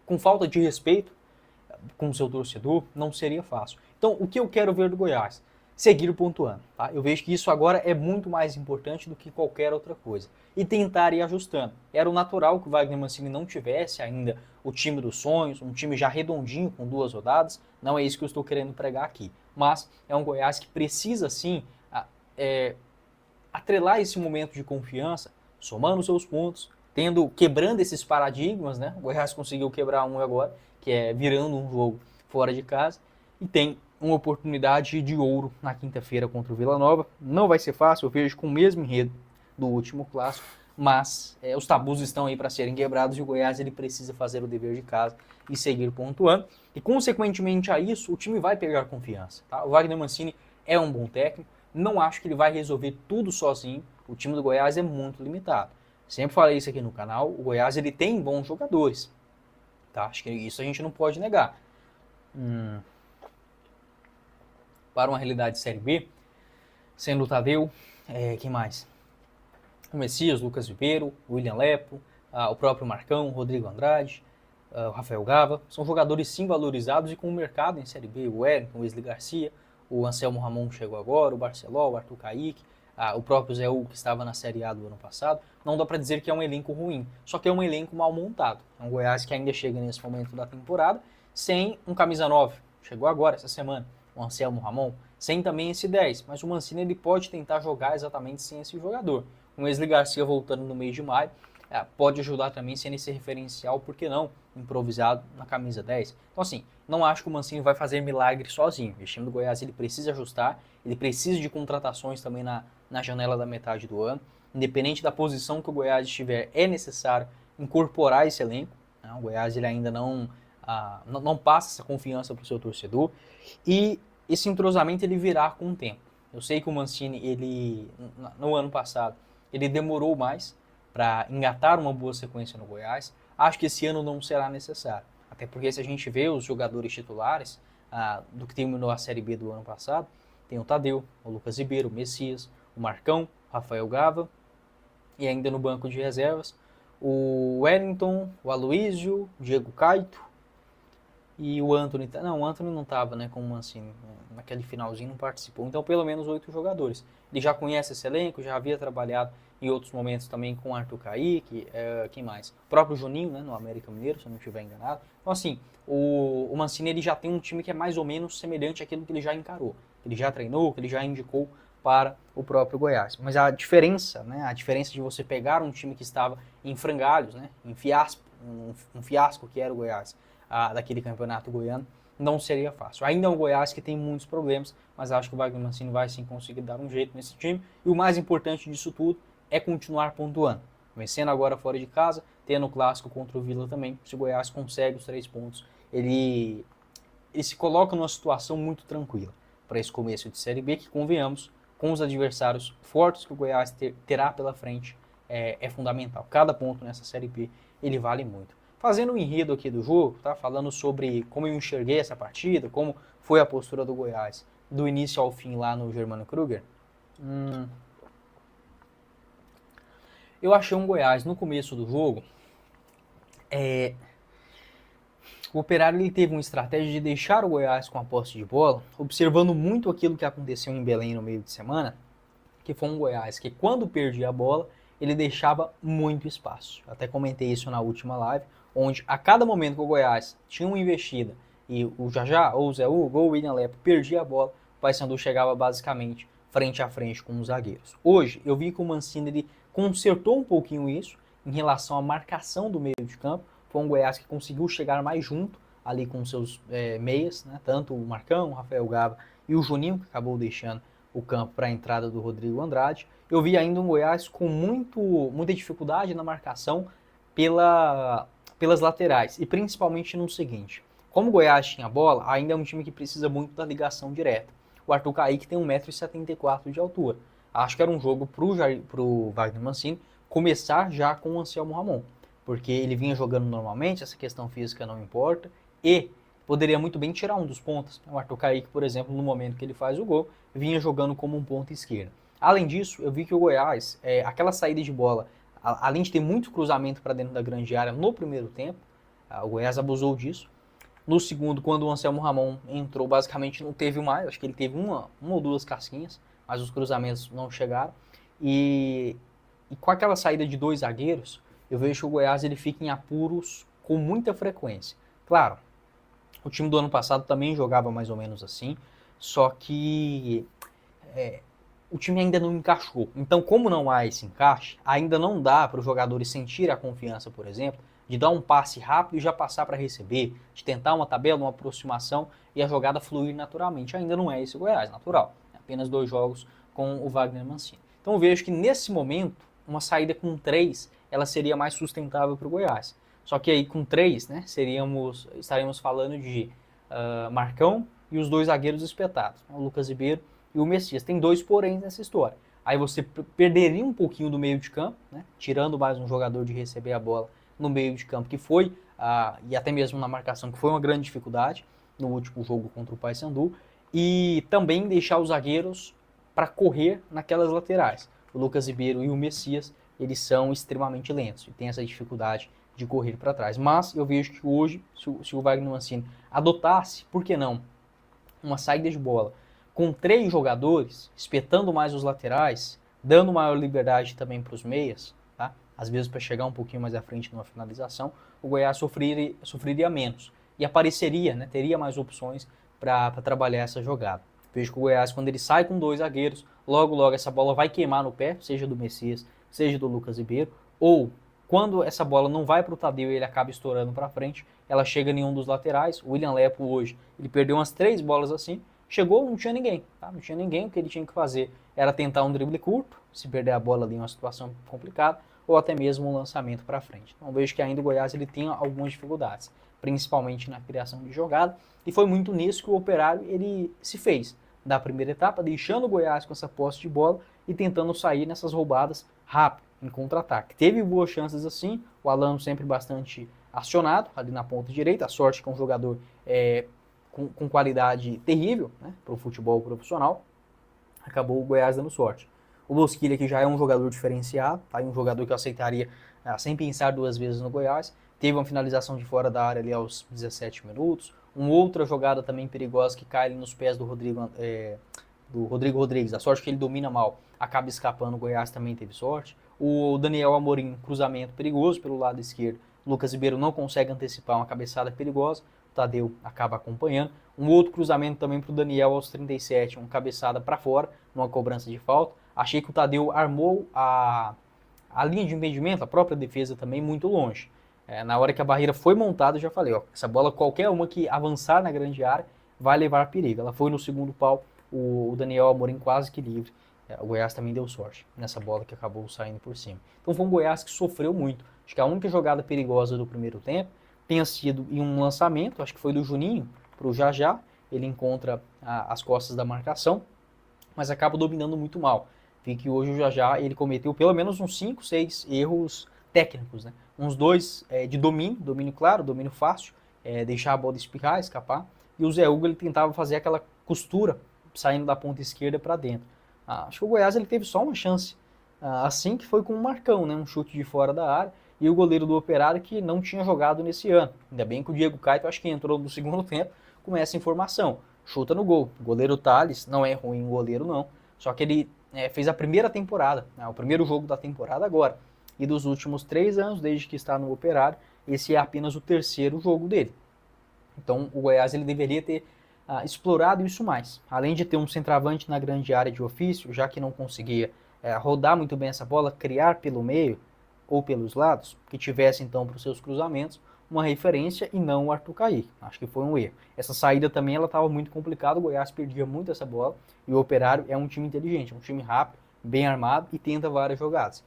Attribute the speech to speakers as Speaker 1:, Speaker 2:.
Speaker 1: com falta de respeito com o seu torcedor, não seria fácil. Então, o que eu quero ver do Goiás? Seguir pontuando. Tá? Eu vejo que isso agora é muito mais importante do que qualquer outra coisa. E tentar ir ajustando. Era o natural que o Wagner Mancini não tivesse ainda o time dos sonhos, um time já redondinho com 2 rodadas. Não é isso que eu estou querendo pregar aqui. Mas é um Goiás que precisa, sim, atrelar esse momento de confiança, somando seus pontos, quebrando esses paradigmas, né? O Goiás conseguiu quebrar um agora, que é virando um jogo fora de casa, e tem uma oportunidade de ouro na quinta-feira contra o Vila Nova. Não vai ser fácil, eu vejo com o mesmo enredo do último clássico, mas os tabus estão aí para serem quebrados e o Goiás ele precisa fazer o dever de casa e seguir pontuando. E consequentemente a isso, o time vai pegar confiança. Tá? O Wagner Mancini é um bom técnico, não acho que ele vai resolver tudo sozinho. O time do Goiás é muito limitado. Sempre falei isso aqui no canal, o Goiás ele tem bons jogadores. Tá? Acho que isso a gente não pode negar. Para uma realidade de Série B, sendo o Tadeu, quem mais? O Messias, Lucas Ribeiro, o William Lepo, o próprio Marcão, o Rodrigo Andrade, o Rafael Gava. São jogadores sim valorizados e com o mercado em Série B. O Wellington, o Wesley Garcia, o Anselmo Ramon chegou agora, o Barceló, o Arthur Kaique, o próprio Zé Hugo, que estava na Série A do ano passado. Não dá para dizer que é um elenco ruim, só que é um elenco mal montado. É um Goiás que ainda chega nesse momento da temporada sem um camisa 9. Chegou agora, essa semana, o Anselmo Ramon, sem também esse 10. Mas o Mancini ele pode tentar jogar exatamente sem esse jogador. O Wesley Garcia voltando no mês de maio pode ajudar também sendo esse referencial, por que não, improvisado na camisa 10. Então assim, não acho que o Mancini vai fazer milagre sozinho. O time do Goiás ele precisa ajustar, ele precisa de contratações também na janela da metade do ano. Independente da posição que o Goiás estiver, é necessário incorporar esse elenco. Né? O Goiás ele ainda não passa essa confiança para o seu torcedor. E esse entrosamento ele virá com o tempo. Eu sei que o Mancini, ele, no ano passado, ele demorou mais para engatar uma boa sequência no Goiás. Acho que esse ano não será necessário. Até porque se a gente vê os jogadores titulares do que terminou a Série B do ano passado, tem o Tadeu, o Lucas Ribeiro, o Messias, o Marcão, o Rafael Gava, e ainda no banco de reservas, o Wellington, o Aloísio, o Diego Caito e o Anthony. Não, o Anthony não estava, né, com o Mancini, naquele finalzinho não participou. Então pelo menos 8 jogadores. Ele já conhece esse elenco, já havia trabalhado em outros momentos também com o Arthur Kaique, quem mais? O próprio Juninho, né, no América Mineiro, se eu não estiver enganado. Então assim, o Mancini ele já tem um time que é mais ou menos semelhante àquilo que ele já encarou, que ele já treinou, que ele já indicou para o próprio Goiás. Mas a diferença, né, a diferença de você pegar um time que estava em frangalhos, né, em fiasco, um fiasco que era o Goiás, daquele campeonato goiano, não seria fácil. Ainda é um Goiás que tem muitos problemas, mas acho que o Wagner Mancini vai sim conseguir dar um jeito nesse time. E o mais importante disso tudo é continuar pontuando. Vencendo agora fora de casa, tendo o clássico contra o Vila também. Se o Goiás consegue os 3 pontos, ele se coloca numa situação muito tranquila para esse começo de Série B, que convenhamos, com os adversários fortes que o Goiás terá pela frente, é fundamental. Cada ponto nessa Série B, ele vale muito. Fazendo um enredo aqui do jogo, tá? Falando sobre como eu enxerguei essa partida, como foi a postura do Goiás do início ao fim lá no Germano Kruger. Eu achei um Goiás no começo do jogo. O Operário ele teve uma estratégia de deixar o Goiás com a posse de bola, observando muito aquilo que aconteceu em Belém no meio de semana, que foi um Goiás que quando perdia a bola, ele deixava muito espaço. Até comentei isso na última live, onde a cada momento que o Goiás tinha uma investida e o Jajá, ou o Zé Hugo, ou o William Lepo perdia a bola, o Paysandu chegava basicamente frente a frente com os zagueiros. Hoje, eu vi que o Mancini ele consertou um pouquinho isso em relação à marcação do meio de campo. Foi um Goiás que conseguiu chegar mais junto ali com seus meias, né? Tanto o Marcão, o Rafael Gava e o Juninho, que acabou deixando o campo para a entrada do Rodrigo Andrade. Eu vi ainda um Goiás com muita dificuldade na marcação pelas laterais, e principalmente no seguinte: como o Goiás tinha bola, ainda é um time que precisa muito da ligação direta. O Arthur Kaique tem 1,74 m de altura. Acho que era um jogo pro Wagner Mancini começar já com o Anselmo Ramon, porque ele vinha jogando normalmente, essa questão física não importa, e poderia muito bem tirar um dos pontas. O Arthur Kaique, por exemplo, no momento que ele faz o gol, vinha jogando como um ponta esquerda. Além disso, eu vi que o Goiás, aquela saída de bola, além de ter muito cruzamento para dentro da grande área no primeiro tempo, O Goiás abusou disso. No segundo, quando o Anselmo Ramon entrou, basicamente não teve mais. Acho que ele teve uma ou duas casquinhas, mas os cruzamentos não chegaram. E com aquela saída de 2 zagueiros, eu vejo que o Goiás ele fica em apuros com muita frequência. Claro, o time do ano passado também jogava mais ou menos assim, só que o time ainda não encaixou. Então, como não há esse encaixe, ainda não dá para os jogadores sentirem a confiança, por exemplo, de dar um passe rápido e já passar para receber, de tentar uma tabela, uma aproximação e a jogada fluir naturalmente. Ainda não é esse o Goiás, natural. Apenas 2 jogos com o Wagner Mancini. Então eu vejo que nesse momento, uma saída com 3, ela seria mais sustentável para o Goiás. Só que aí com 3, né, estaremos falando de Marcão e os 2 zagueiros espetados, o Lucas Ribeiro e o Messias. Tem 2 poréns nessa história. Aí você perderia um pouquinho do meio de campo, né, tirando mais um jogador de receber a bola no meio de campo, que foi, e até mesmo na marcação, que foi uma grande dificuldade no último jogo contra o Paysandu, e também deixar os zagueiros para correr naquelas laterais. O Lucas Ribeiro e o Messias, eles são extremamente lentos e tem essa dificuldade de correr para trás. Mas eu vejo que hoje, se o Wagner Mancini adotasse, por que não, uma saída de bola com 3 jogadores, espetando mais os laterais, dando maior liberdade também para os meias, tá? Às vezes para chegar um pouquinho mais à frente numa finalização, o Goiás sofreria menos e apareceria, né, teria mais opções para trabalhar essa jogada. Vejo que o Goiás, quando ele sai com 2 zagueiros, logo essa bola vai queimar no pé, seja do Messias, seja do Lucas Ribeiro, ou quando essa bola não vai para o Tadeu e ele acaba estourando para frente, ela chega em um dos laterais. O William Lepo hoje, ele perdeu umas 3 bolas assim, chegou, não tinha ninguém, tá? Não tinha ninguém, o que ele tinha que fazer era tentar um drible curto, se perder a bola ali em uma situação complicada, ou até mesmo um lançamento para frente. Então vejo que ainda o Goiás ele tem algumas dificuldades, principalmente na criação de jogada, e foi muito nisso que o Operário ele se fez da primeira etapa, deixando o Goiás com essa posse de bola e tentando sair nessas roubadas rápido, em contra-ataque. Teve boas chances assim, o Alano sempre bastante acionado ali na ponta direita, a sorte que é um jogador com qualidade terrível, né, para o futebol profissional, acabou o Goiás dando sorte. O Bosquilha, que já é um jogador diferenciado, tá, um jogador que eu aceitaria sem pensar 2 vezes no Goiás, teve uma finalização de fora da área ali aos 17 minutos, uma outra jogada também perigosa que cai ali nos pés do Rodrigo Rodrigues, a sorte que ele domina mal, acaba escapando, o Goiás também teve sorte. O Daniel Amorim, cruzamento perigoso pelo lado esquerdo, o Lucas Ribeiro não consegue antecipar uma cabeçada perigosa, o Tadeu acaba acompanhando. Um outro cruzamento também para o Daniel aos 37, uma cabeçada para fora, numa cobrança de falta. Achei que o Tadeu armou a linha de impedimento, a própria defesa também, muito longe. Na hora que a barreira foi montada, eu já falei, ó, essa bola, qualquer uma que avançar na grande área, vai levar perigo. Ela foi no segundo pau, o Daniel Amorim quase que livre. O Goiás também deu sorte nessa bola que acabou saindo por cima. Então foi um Goiás que sofreu muito. Acho que a única jogada perigosa do primeiro tempo tenha sido em um lançamento, acho que foi do Juninho para o Jajá. Ele encontra as costas da marcação, mas acaba dominando muito mal. Vi que hoje o Jajá ele cometeu pelo menos uns 5, 6 erros técnicos, né? Uns 2 de domínio claro, domínio fácil, deixar a bola espirrar, escapar. E o Zé Hugo ele tentava fazer aquela costura saindo da ponta esquerda para dentro. Acho que o Goiás ele teve só uma chance, assim que foi com o Marcão, né? Um chute de fora da área, e o goleiro do Operário que não tinha jogado nesse ano. Ainda bem que o Diego Caio, acho que entrou no segundo tempo com essa informação. Chuta no gol. O goleiro Thales não é ruim goleiro não, só que ele fez a primeira temporada, né? O primeiro jogo da temporada agora. E dos últimos 3 anos, desde que está no Operário, esse é apenas o 3º jogo dele. Então o Goiás ele deveria ter explorado isso mais. Além de ter um centroavante na grande área de ofício, já que não conseguia rodar muito bem essa bola, criar pelo meio ou pelos lados, que tivesse então para os seus cruzamentos uma referência e não o Arthur Caíque. Acho que foi um erro. Essa saída também ela estava muito complicada, o Goiás perdia muito essa bola e o Operário é um time inteligente, um time rápido, bem armado e tenta várias jogadas.